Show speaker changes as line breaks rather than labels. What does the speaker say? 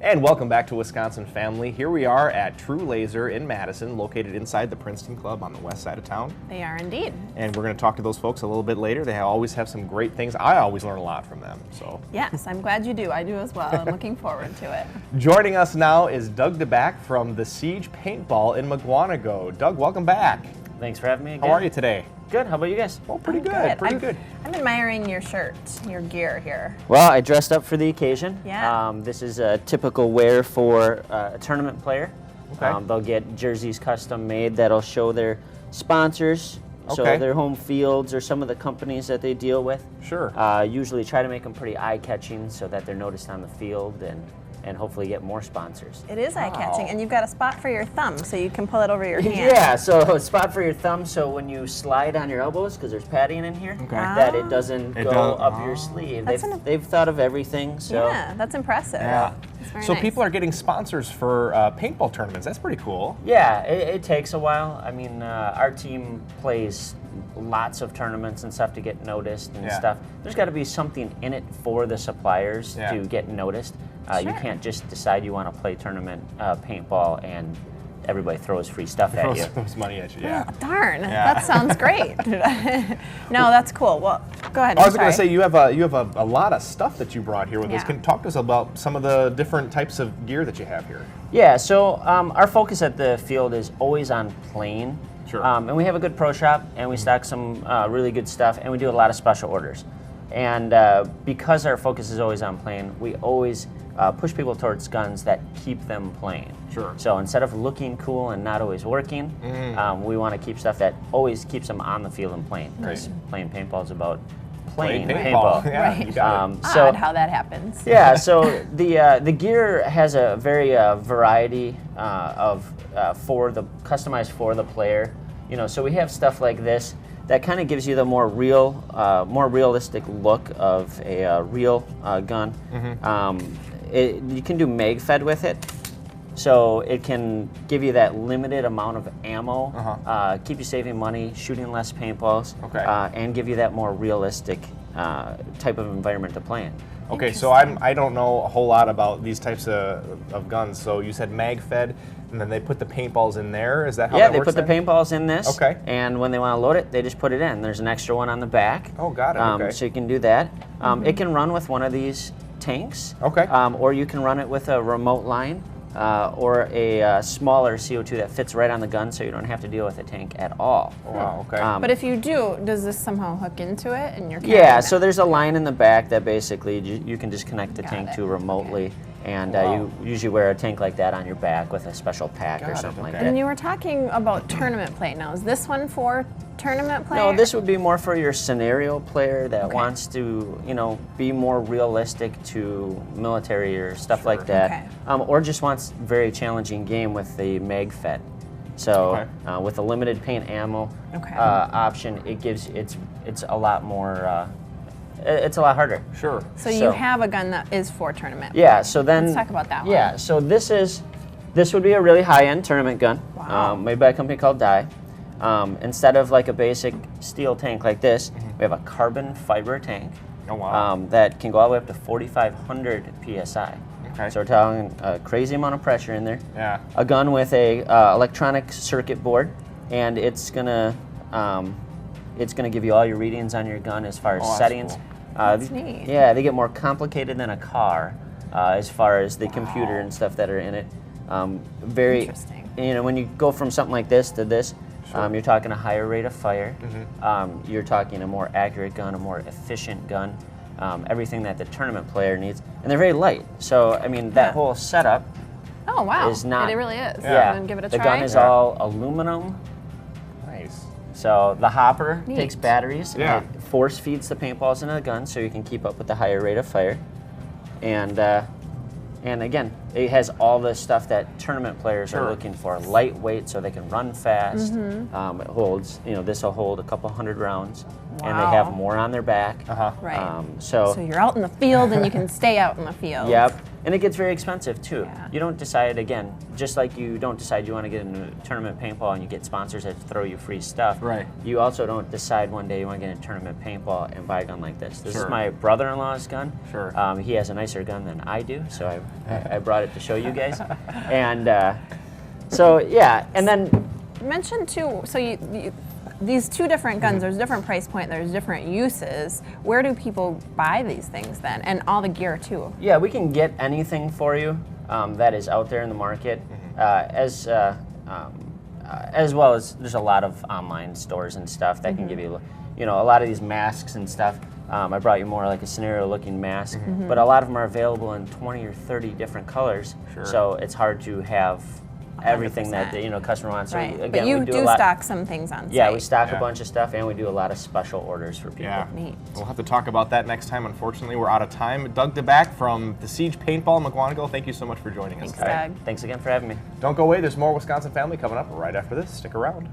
And welcome back to Wisconsin Family. Here we are at True Laser in Madison, located inside the Princeton Club on the west side of town.
They are indeed.
And we're going to talk to those folks a little bit later. They always have some great things. I always learn a lot from them. So
yes, I'm glad you do. I do as well. I'm looking forward to it.
Joining us now is Doug DeBack from the Siege Paintball in Mugwanago. Doug, welcome back.
Thanks for having me again.
How are you today?
Good. How about you guys?
Well, pretty good. Pretty good.
I'm admiring your shirt, your gear here.
Well, I dressed up for the occasion.
Yeah.
This is a typical wear for a tournament player.
Okay.
They'll get jerseys custom made that'll show their sponsors, so
Okay.
their home fields or some of the companies that they deal with.
Sure.
Usually try to make them pretty eye-catching so that they're noticed on the field and hopefully get more sponsors.
It is eye-catching,
Wow.
and you've got a spot for your thumb, so you can pull it over your hand.
Yeah, so a spot for your thumb, so when you slide on your elbows, because there's padding in here,
Okay.
that it doesn't go up your sleeve.
That's
They've thought of everything. So
Yeah, that's impressive.
Yeah.
That's very
So
nice.
people are getting sponsors for paintball tournaments. That's pretty cool.
yeah, it takes a while. I mean, our team plays lots of tournaments and stuff to get noticed and
Yeah.
stuff. There's got to be something in it for the suppliers
Yeah.
to get noticed. You
Sure.
can't just decide you want to play tournament paintball and everybody throws free stuff at you.
Throws money at you, yeah.
Oh, darn,
Yeah.
that sounds great. No, that's cool. Well, go ahead.
I was
I'm
going to say
sorry.
you have a lot of stuff that you brought here with us.
Yeah.
Can you talk to us about some of the different types of gear that you have here?
Yeah, so our focus at the field is always on playing.
Sure.
And we have a good pro shop, and we stock some really good stuff, and we do a lot of special orders. And because our focus is always on playing, we always push people towards guns that keep them playing.
Sure.
So instead of looking cool and not always working, we want to keep stuff that always keeps them on the field and playing. Because playing paintball is about playing paintball.
Yeah,
Right.
you got it.
So
Odd how that happens.
yeah, so the gear has a very variety of customized for the player. You know, so we have stuff like this that kind of gives you the more realistic look of a real gun. You can do mag fed with it, so it can give you that limited amount of ammo, keep you saving money, shooting less paintballs,
Okay.
and give you that more realistic type of environment to play in.
Okay, so I don't know a whole lot about these types of guns. So you said mag fed, and then they put the paintballs in there. Is that how
Yeah,
that
they
works
put the
then?
paintballs in this.
Okay.
And when they want to load it, they just put it in. There's an extra one on the back.
Oh, got it, okay.
So you can do that. It can run with one of these tanks.
Okay.
Or you can run it with a remote line or a smaller CO2 that fits right on the gun, so you don't have to deal with a tank at all.
Oh, wow, okay.
But if you do, does this somehow hook into it and you're
Yeah,
carrying
so
it?
there's a line in the back that basically you can just connect the
Got
tank
it.
to remotely. And
Wow.
you usually wear a tank like that on your back with a special pack
Got
or
it,
something like
okay.
that.
And you were talking about tournament play. Now, is this one for tournament play?
No, this would be more for your scenario player that
Okay.
wants to, be more realistic to military or stuff like that,
Okay.
or just wants very challenging game with the mag fed. So with a limited paint ammo option, it's a lot more. It's a lot harder.
Sure.
So you have a gun that is for tournament play.
Yeah. So then
Let's talk about that one.
Yeah. So this would be a really high-end tournament gun,
Wow.
made by a company called Dye. Instead of like a basic steel tank like this, we have a carbon fiber tank.
Oh, wow.
That can go all the way up to 4,500 psi.
Okay.
So we're talking a crazy amount of pressure in there.
Yeah.
A gun with a electronic circuit board, and it's gonna give you all your readings on your gun as far as
Oh, that's
settings.
cool.
That's neat.
Yeah, they get more complicated than a car as far as the computer and stuff that are in it. Very
Interesting.
when you go from something like this to this, you're talking a higher rate of fire. You're talking a more accurate gun, a more efficient gun, everything that the tournament player needs, and they're very light. So I mean, that whole setup
Oh, wow.
is not.
It really is.
Yeah.
You wanna give it a
the
try?
gun is all aluminum.
Nice.
So the hopper
Neat.
takes batteries
Yeah.
and it force feeds the paintballs into the gun so you can keep up with the higher rate of fire. And again, it has all the stuff that tournament players
Sure.
are looking for. Lightweight so they can run fast. It holds, this will hold a couple hundred rounds. and they have more on their back.
Right.
So
you're out in the field and you can stay out in the field.
Yep. And it gets very expensive too.
Yeah.
You don't decide, again, just like you don't decide you want to get into tournament paintball and you get sponsors that throw you free stuff.
Right.
You also don't decide one day you want to get into tournament paintball and buy a gun like this. This
Sure.
is my brother-in-law's gun.
Sure.
He has a nicer gun than I do, so I brought it to show you guys. And so, yeah, and then
Mention too, so these two different guns, there's different price point, there's different uses. Where do people buy these things then? And all the gear too.
yeah, we can get anything for you that is out there in the market, as well as there's a lot of online stores and stuff that can give you, a lot of these masks and stuff. I brought you more like a scenario-looking mask, but a lot of them are available in 20 or 30 different colors.
Sure.
So it's hard to have everything that
100%.
the customer wants. So
Right.
again,
But you
we do
do
a lot.
stock some things on site.
Yeah, we stock
Yeah.
a bunch of stuff, and we do a lot of special orders for people.
Yeah.
Neat.
We'll have to talk about that next time. Unfortunately, we're out of time. Doug DeBack from the Siege Paintball in McGuanago, thank you so much for joining us.
Thanks,
All right.
Doug.
Thanks again for having me.
Don't go away. There's more Wisconsin Family coming up right after this. Stick around.